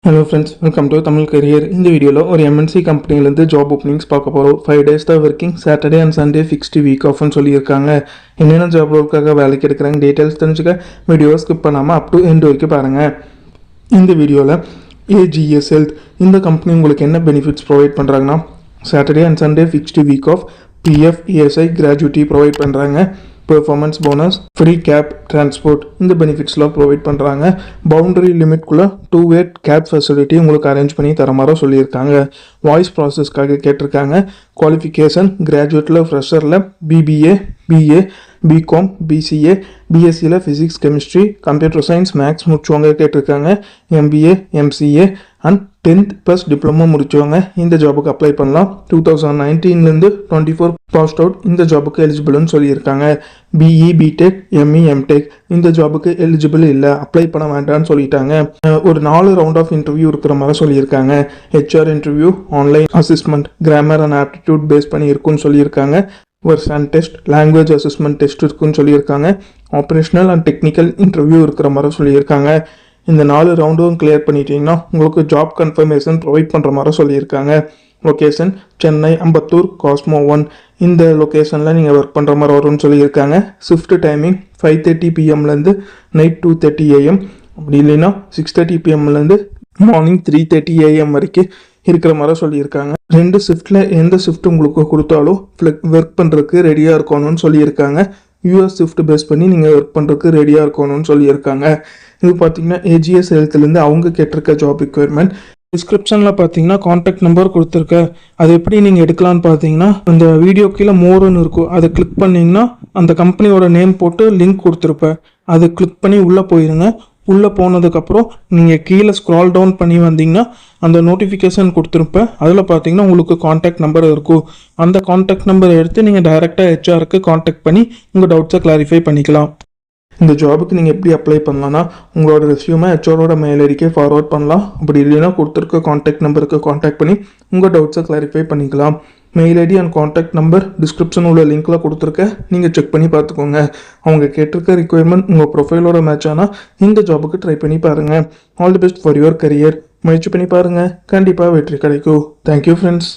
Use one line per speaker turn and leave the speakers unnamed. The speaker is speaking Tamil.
Hello friends, welcome to Tamil career. இந்த வீடியோவில் ஒரு எம்என்சி கம்பெனிலேருந்து ஜாப் ஓப்பனிங்ஸ் பார்க்க போகிறோம். 5 days தான் working, Saturday and Sunday fixed week ஆஃப்னு சொல்லியிருக்காங்க. என்னென்ன ஜாப் ரோலுக்காக வேலைக்கு எடுக்கிறாங்க டீட்டெயில்ஸ் தெரிஞ்சுக்க வீடியோவை ஸ்கிப் பண்ணாமல் அப் டு எண்ட் வரைக்கும் பாருங்கள். இந்த வீடியோவில் ஏஜிஎஸ் ஹெல்த் இந்த கம்பெனி உங்களுக்கு என்ன பெனிஃபிட்ஸ் ப்ரொவைட் பண்ணுறாங்கன்னா, Saturday and Sunday fixed week off, PF, ESI, gratuity provide பண்ணுறாங்க, performance bonus, free cab transport இந்த பெனிஃபிட்ஸ்லாம் ப்ரொவைட் பண்ணுறாங்க. பவுண்டரி லிமிட்குள்ளே 2-way கேப் ஃபெசிலிட்டி உங்களுக்கு அரேஞ்ச் பண்ணி தர மாதிரி சொல்லியிருக்காங்க. வாய்ஸ் ப்ராசஸ்க்காக கேட்டிருக்காங்க. குவாலிஃபிகேஷன் கிராஜுவேட்டில் ஃப்ரெஷரில் பிபிஏ, பிஏ, பிகாம், பிசிஏ, பிஎஸ்சியில் physics, chemistry, computer science, maths முடிச்சவங்க கேட்டிருக்காங்க. MBA, MCA and 10th+ diploma முடிச்சவங்க இந்த ஜாபுக்கு அப்ளை பண்ணலாம். 2019 24 பாஸ்ட் அவுட் இந்த ஜாபுக்கு எலிஜிபிள்னு சொல்லியிருக்காங்க. பிஇ, பிடெக், எம்இ, எம்டெக் இந்த ஜாபுக்கு எலிஜிபிள் இல்லை, அப்ளை பண்ண வேண்டாம்னு சொல்லிட்டாங்க. ஒரு 4 ரவுண்ட் ஆஃப் இன்டர்வியூ இருக்கிற மாதிரி சொல்லியிருக்காங்க. HR interview, online assessment, grammar and aptitude base பண்ணி இருக்குன்னு சொல்லியிருக்காங்க. ஒரு சன் டெஸ்ட், லாங்குவேஜ் அசஸ்மெண்ட் டெஸ்ட் இருக்குன்னு சொல்லியிருக்காங்க. ஆப்ரேஷனல் அண்ட் டெக்னிக்கல் இன்டர்வியூ இருக்கிற மாதிரி சொல்லியிருக்காங்க. இந்த 4 ரவுண்டும் கிளியர் பண்ணிட்டீங்கன்னா உங்களுக்கு ஜாப் கன்ஃபர்மேஷன் ப்ரொவைட் பண்ணுற மாதிரி சொல்லியிருக்காங்க. லொக்கேஷன் சென்னை, அம்பத்தூர், காஸ்மோ 1 இந்த லொக்கேஷனில் நீங்கள் ஒர்க் பண்ணுற மாதிரி வரும்னு சொல்லியிருக்காங்க. Shift timing 5:30 PM night 2:30 AM, அப்படி இல்லைன்னா 6:30 PM மார்னிங் 3:30 AM வரைக்கும் இருக்கிற மாதிரி சொல்லியிருக்காங்க. 2 ஷிஃப்ட்டில் எந்த ஷிஃப்ட் உங்களுக்கு கொடுத்தாலும் ஒர்க் பண்ணுறதுக்கு ரெடியாக இருக்கணும்னு சொல்லியிருக்காங்க. யூஎஸ் ஷிஃப்ட் பேஸ் பண்ணி நீங்கள் ஒர்க் பண்ணுறதுக்கு ரெடியாக இருக்கணும்னு சொல்லியிருக்காங்க. இது பார்த்தீங்கன்னா ஏஜிஎஸ் ஹெல்த்லேருந்து அவங்க கேட்டிருக்க ஜாப் ரிக்வயர்மெண்ட். டிஸ்கிரிப்ஷனில் பார்த்தீங்கன்னா கான்டாக்ட் நம்பர் கொடுத்துருக்கேன். அது எப்படி நீங்கள் எடுக்கலான்னு பார்த்தீங்கன்னா, அந்த வீடியோ கீழே மோர்னு இருக்கும், அதை கிளிக் பண்ணிங்கன்னா அந்த கம்பெனியோட நேம் போட்டு லிங்க் கொடுத்துருப்பேன். அதை கிளிக் பண்ணி உள்ளே போயிருங்க. உள்ளே போனதுக்கப்புறம் நீங்கள் கீழே ஸ்க்ரால் டவுன் பண்ணி வந்தீங்கன்னா அந்த நோட்டிஃபிகேஷன் கொடுத்துருப்பேன். அதில் பார்த்தீங்கன்னா உங்களுக்கு கான்டாக்ட் நம்பர் இருக்கும். அந்த கான்டாக்ட் நம்பரை எடுத்து நீங்கள் டைரெக்டாக ஹெச்ஆருக்கு கான்டாக்ட் பண்ணி உங்கள் டவுட்ஸை கிளாரிஃபை பண்ணிக்கலாம். இந்த ஜாபுக்கு நீங்கள் எப்படி அப்ளை பண்ணலான்னா, உங்களோட ரெஸ்யூமை ஹெச்ஆரோட மெயில் ஐடிக்கே ஃபார்வர்ட் பண்ணலாம். அப்படி இல்லைன்னா கொடுத்துருக்க கான்டாக்ட் நம்பருக்கு கான்டாக்ட் பண்ணி உங்கள் டவுட்ஸை கிளாரிஃபை பண்ணிக்கலாம். Mail ID and contact number description உள்ள லிங்க்கில் கொடுத்துருக்கேன், நீங்கள் செக் பண்ணி பார்த்துக்கோங்க. அவங்க கேட்டிருக்க ரிக்வயர்மெண்ட் உங்கள் ப்ரொஃபைலோட மேட்ச் ஆனால் இந்த ஜாபுக்கு ட்ரை பண்ணி பாருங்கள். All the best for your career. முயற்சி பண்ணி பாருங்கள், கண்டிப்பாக வெற்றி கிடைக்கும். Thank you friends.